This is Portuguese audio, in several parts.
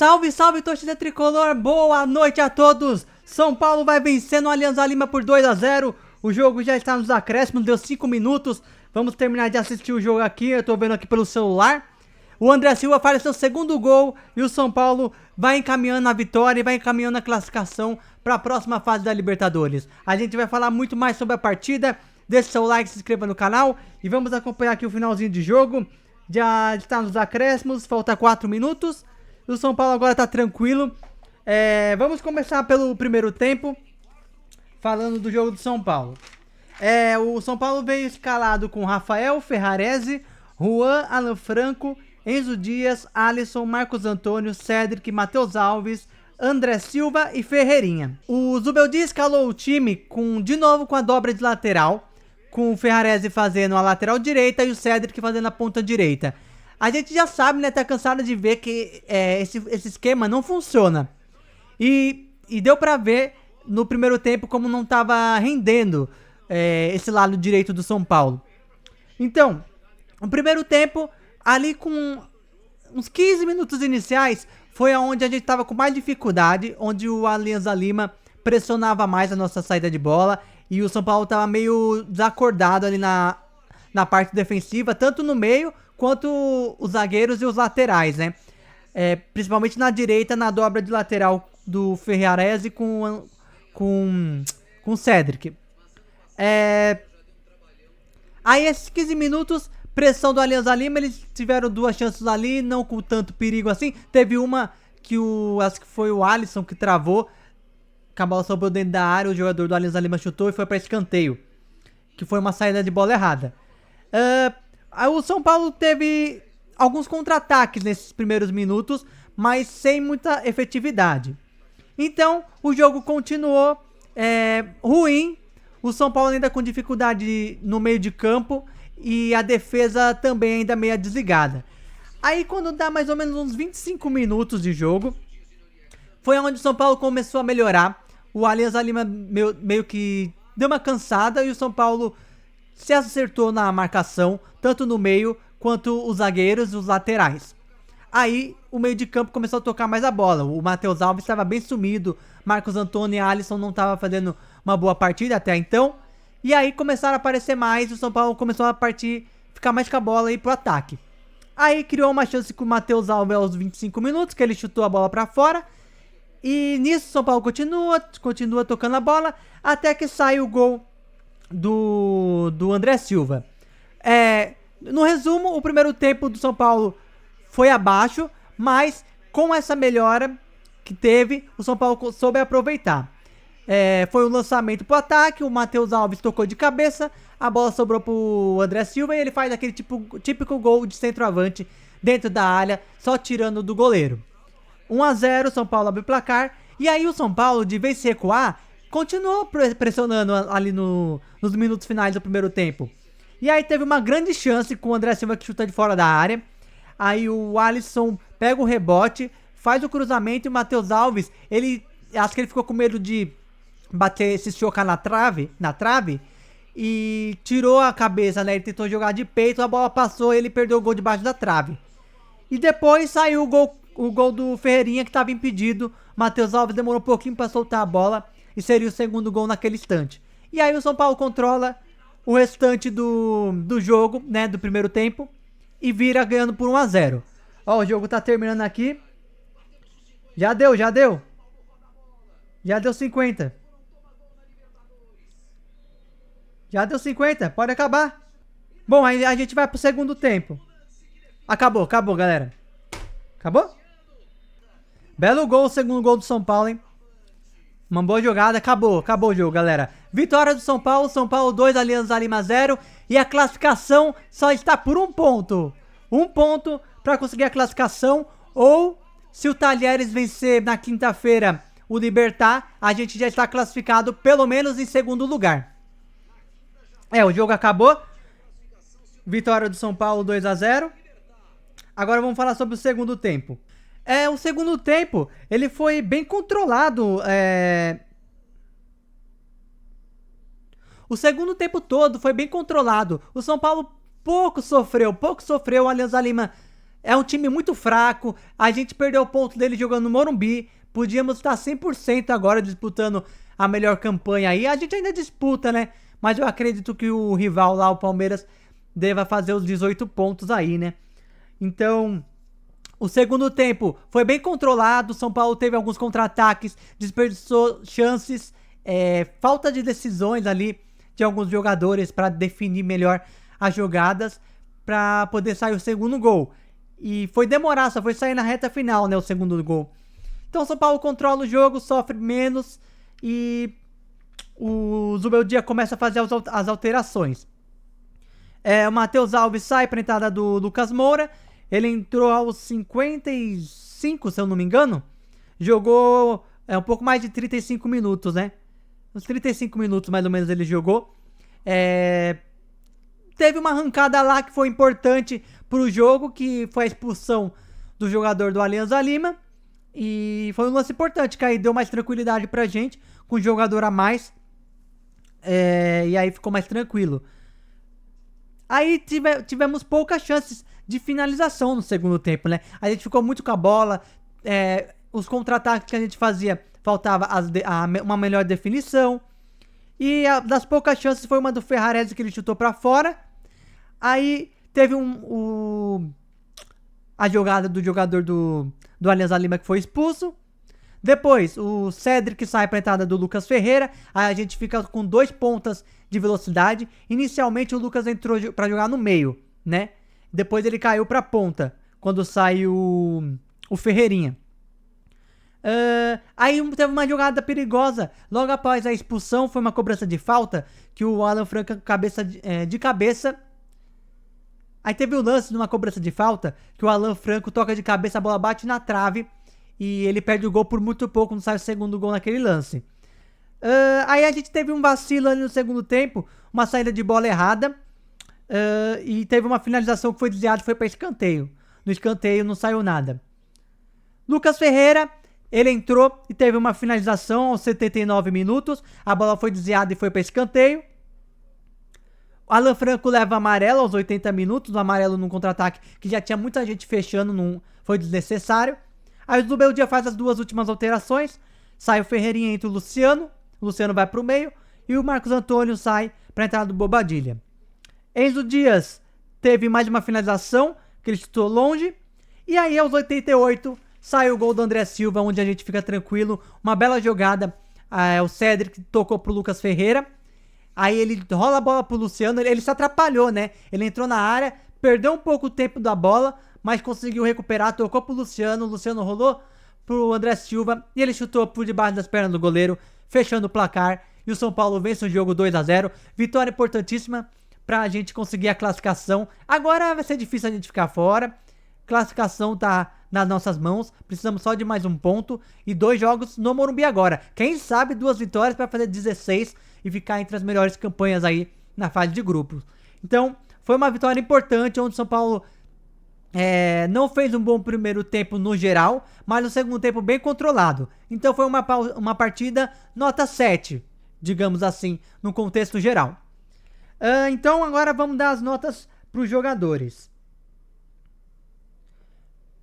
Salve, salve, torcida tricolor, boa noite a todos. São Paulo vai vencendo o Alianza Lima por 2-0. O jogo já está nos acréscimos, deu 5 minutos. Vamos terminar de assistir o jogo aqui, eu tô vendo aqui pelo celular. O André Silva faz seu segundo gol e o São Paulo vai encaminhando a vitória e vai encaminhando a classificação para a próxima fase da Libertadores. A gente vai falar muito mais sobre a partida. Deixe seu like, se inscreva no canal e vamos acompanhar aqui o finalzinho de jogo. Já está nos acréscimos, falta 4 minutos. O São Paulo agora tá tranquilo. Vamos começar pelo primeiro tempo, falando do jogo do São Paulo. O São Paulo veio escalado com Rafael, Ferrarese, Juan, Alan Franco, Enzo Dias, Alisson, Marcos Antônio, Cedric, Matheus Alves, André Silva e Ferreirinha. O Zubeldia escalou o time de novo com a dobra de lateral, com o Ferrarese fazendo a lateral direita e o Cedric fazendo a ponta direita. A gente já sabe, né, tá cansado de ver que esse esquema não funciona. E deu pra ver no primeiro tempo como não tava rendendo esse lado direito do São Paulo. Então, no primeiro tempo, ali com uns 15 minutos iniciais, foi aonde a gente tava com mais dificuldade, onde o Alianza Lima pressionava mais a nossa saída de bola e o São Paulo tava meio desacordado ali na parte defensiva, tanto no meio quanto os zagueiros e os laterais, né? Principalmente na direita, na dobra de lateral do Ferrarese com o Cedric. Aí esses 15 minutos, pressão do Alianza Lima, eles tiveram duas chances ali, não com tanto perigo assim. Teve uma que acho que foi o Alisson que travou, a bola sobrou dentro da área, o jogador do Alianza Lima chutou e foi para escanteio, que foi uma saída de bola errada. O São Paulo teve alguns contra-ataques nesses primeiros minutos, mas sem muita efetividade. Então, o jogo continuou ruim. O São Paulo ainda com dificuldade no meio de campo e a defesa também ainda meio desligada. Aí, quando dá mais ou menos uns 25 minutos de jogo, foi onde o São Paulo começou a melhorar. O Alianza Lima meio que deu uma cansada e o São Paulo se acertou na marcação, tanto no meio quanto os zagueiros e os laterais. Aí o meio de campo começou a tocar mais a bola. O Matheus Alves estava bem sumido, Marcos Antônio e Alisson não estavam fazendo uma boa partida até então. E aí começaram a aparecer mais, o São Paulo começou a ficar mais com a bola e ir pro ataque. Aí criou uma chance com o Matheus Alves aos 25 minutos, que ele chutou a bola para fora. E nisso o São Paulo continua tocando a bola, até que sai o gol do André Silva. No resumo, o primeiro tempo do São Paulo foi abaixo, mas com essa melhora que teve, o São Paulo soube aproveitar. Foi um lançamento pro ataque, o Matheus Alves tocou de cabeça, a bola sobrou pro André Silva e ele faz aquele típico gol de centroavante dentro da área, só tirando do goleiro. 1-0, São Paulo abre o placar, e aí o São Paulo, de vez em recuar, continuou pressionando ali nos minutos finais do primeiro tempo. E aí teve uma grande chance com o André Silva que chuta de fora da área. Aí o Alisson pega o rebote, faz o cruzamento e o Matheus Alves, acho que ele ficou com medo de se chocar na trave, e tirou a cabeça, né? Ele tentou jogar de peito, a bola passou e ele perdeu o gol debaixo da trave. E depois saiu o gol do Ferreirinha que estava impedido. Matheus Alves demorou um pouquinho para soltar a bola e seria o segundo gol naquele instante. E aí o São Paulo controla o restante do jogo, né, do primeiro tempo, e vira ganhando por 1-0. Ó, o jogo tá terminando aqui. Já deu 50. Já deu 50, pode acabar. Bom, aí a gente vai pro segundo tempo. Acabou, galera. Acabou? Belo gol, o segundo gol do São Paulo, hein? Uma boa jogada, acabou o jogo, galera. Vitória do São Paulo 2, Alianza Lima 0. E a classificação só está por 1 ponto. 1 ponto para conseguir a classificação. Ou, se o Talheres vencer na quinta-feira o Libertad, a gente já está classificado pelo menos em segundo lugar. O jogo acabou. Vitória do São Paulo 2-0. Agora vamos falar sobre o segundo tempo. O segundo tempo, ele foi bem controlado. O segundo tempo todo foi bem controlado. O São Paulo pouco sofreu. O Alianza Lima É um time muito fraco. A gente perdeu o ponto dele jogando no Morumbi. Podíamos estar 100% agora disputando a melhor campanha aí. A gente ainda disputa, né? Mas eu acredito que o rival lá, o Palmeiras, deva fazer os 18 pontos aí, né? Então, o segundo tempo foi bem controlado. São Paulo teve alguns contra-ataques, desperdiçou chances, falta de decisões ali de alguns jogadores para definir melhor as jogadas para poder sair o segundo gol. E foi demorar, só foi sair na reta final, né, o segundo gol. Então o São Paulo controla o jogo, sofre menos e o Zubeldia começa a fazer as alterações. O Matheus Alves sai para a entrada do Lucas Moura. Ele entrou aos 55, se eu não me engano. Jogou um pouco mais de 35 minutos, né? Uns 35 minutos mais ou menos ele jogou. Teve uma arrancada lá que foi importante pro jogo, que foi a expulsão do jogador do Alianza Lima. E foi um lance importante, que aí deu mais tranquilidade pra gente, com o jogador a mais. E aí ficou mais tranquilo. Aí tivemos poucas chances de finalização no segundo tempo, né? A gente ficou muito com a bola. Os contra-ataques que a gente fazia, faltava uma melhor definição. E das poucas chances foi uma do Ferrarese que ele chutou pra fora. Aí teve a jogada do jogador do Alianza Lima que foi expulso. Depois, o Cedric sai para a entrada do Lucas Ferreira. Aí a gente fica com 2 pontas de velocidade. Inicialmente o Lucas entrou para jogar no meio, né? Depois ele caiu para ponta, quando sai o Ferreirinha. Aí teve uma jogada perigosa. Logo após a expulsão, foi uma cobrança de falta, que o Alan Franco de cabeça. Aí teve o lance numa cobrança de falta, que o Alan Franco toca de cabeça, a bola bate na trave e ele perde o gol por muito pouco, não sai o segundo gol naquele lance. Aí a gente teve um vacilo ali no segundo tempo, uma saída de bola errada, e teve uma finalização que foi desviada e foi para escanteio. No escanteio não saiu nada. Lucas Ferreira, ele entrou e teve uma finalização aos 79 minutos, a bola foi desviada e foi para escanteio. Alan Franco leva amarelo aos 80 minutos, o amarelo num contra-ataque que já tinha muita gente fechando, não foi desnecessário. Aí o Zubeldia faz as 2 últimas alterações, sai o Ferreirinha, entra o Luciano vai pro meio e o Marcos Antônio sai para a entrada do Bobadilha. Enzo Dias teve mais uma finalização, que ele chutou longe, e aí aos 88 sai o gol do André Silva, onde a gente fica tranquilo, uma bela jogada, o Cedric tocou pro Lucas Ferreira. Aí ele rola a bola pro Luciano, ele se atrapalhou, né? Ele entrou na área, perdeu um pouco o tempo da bola, mas conseguiu recuperar, tocou pro Luciano, o Luciano rolou pro André Silva e ele chutou por debaixo das pernas do goleiro, fechando o placar. E o São Paulo vence o jogo 2-0. Vitória importantíssima pra gente conseguir a classificação. Agora vai ser difícil a gente ficar fora. Classificação tá nas nossas mãos, precisamos só de mais um ponto e 2 jogos no Morumbi agora. Quem sabe 2 vitórias para fazer 16 e ficar entre as melhores campanhas aí na fase de grupos. Então, foi uma vitória importante, onde o São Paulo não fez um bom primeiro tempo no geral, mas no segundo tempo bem controlado. Então foi uma partida nota 7, digamos assim, no contexto geral. Então agora vamos dar as notas para os jogadores.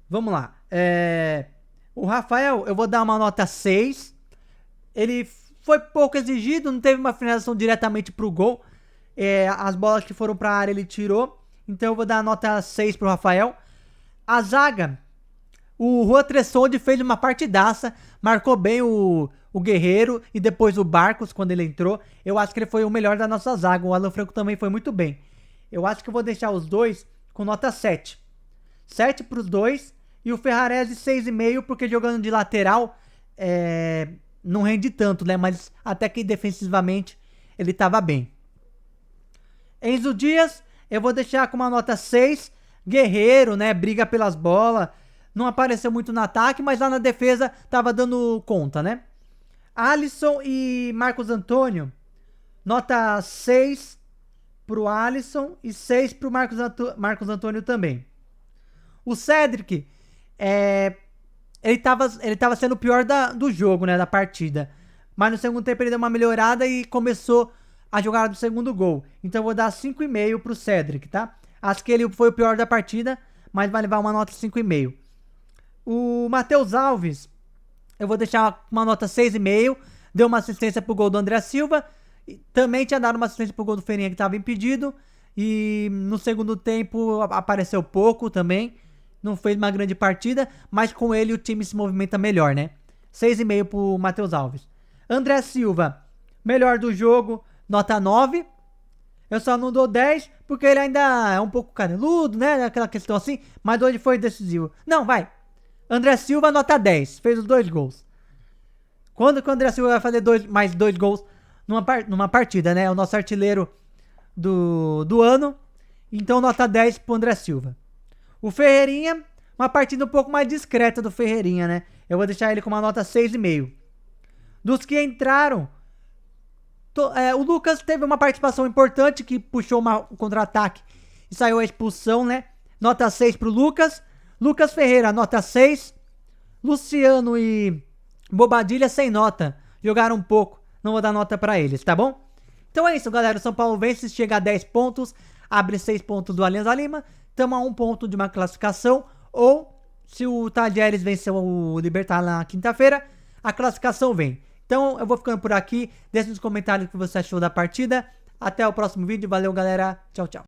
Vamos lá. O Rafael, eu vou dar uma nota 6. Ele foi pouco exigido, não teve uma finalização diretamente pro gol. As bolas que foram pra área ele tirou. Então eu vou dar a nota 6 pro Rafael. A zaga, o Juan Tressolde fez uma partidaça. Marcou bem o Guerreiro e depois o Barcos quando ele entrou. Eu acho que ele foi o melhor da nossa zaga. O Alan Franco também foi muito bem. Eu acho que eu vou deixar os dois com nota 7. 7 pros dois. E o Ferrarese 6,5, porque jogando de lateral não rende tanto, né? Mas até que defensivamente ele estava bem. Enzo Dias, eu vou deixar com uma nota 6. Guerreiro, né? Briga pelas bolas. Não apareceu muito no ataque, mas lá na defesa tava dando conta, né? Alisson e Marcos Antônio, nota 6 pro Alisson e 6 pro Marcos Antônio também. O Cedric, ele tava sendo o pior do jogo, né, da partida. Mas no segundo tempo ele deu uma melhorada e começou a jogada do segundo gol. Então eu vou dar 5,5 pro Cedric, tá? Acho que ele foi o pior da partida, mas vai levar uma nota 5,5. O Matheus Alves, eu vou deixar uma nota 6,5. Deu uma assistência pro gol do André Silva. Também tinha dado uma assistência pro gol do Ferreirinha que estava impedido. E no segundo tempo apareceu pouco também. Não fez uma grande partida, mas com ele o time se movimenta melhor, né? 6,5 pro Matheus Alves. André Silva, melhor do jogo, nota 9. Eu só não dou 10 porque ele ainda é um pouco caneludo, né? Aquela questão assim, mas hoje foi decisivo. Não, vai. André Silva, nota 10. Fez os 2 gols. Quando que o André Silva vai fazer mais 2 gols numa partida, né? É o nosso artilheiro do ano. Então, nota 10 pro André Silva. O Ferreirinha, uma partida um pouco mais discreta do Ferreirinha, né? Eu vou deixar ele com uma nota 6,5. Dos que entraram, o Lucas teve uma participação importante que puxou um contra-ataque e saiu a expulsão, né? Nota 6 pro Lucas. Lucas Ferreira, nota 6. Luciano e Bobadilha sem nota. Jogaram um pouco. Não vou dar nota pra eles, tá bom? Então é isso, galera. O São Paulo vence, chega a 10 pontos. Abre 6 pontos do Alianza Lima. Tamo a 1 ponto de uma classificação. Ou, se o Tadieres venceu o Libertad na quinta-feira, a classificação vem. Então eu vou ficando por aqui. Deixe nos comentários o que você achou da partida. Até o próximo vídeo. Valeu, galera. Tchau, tchau.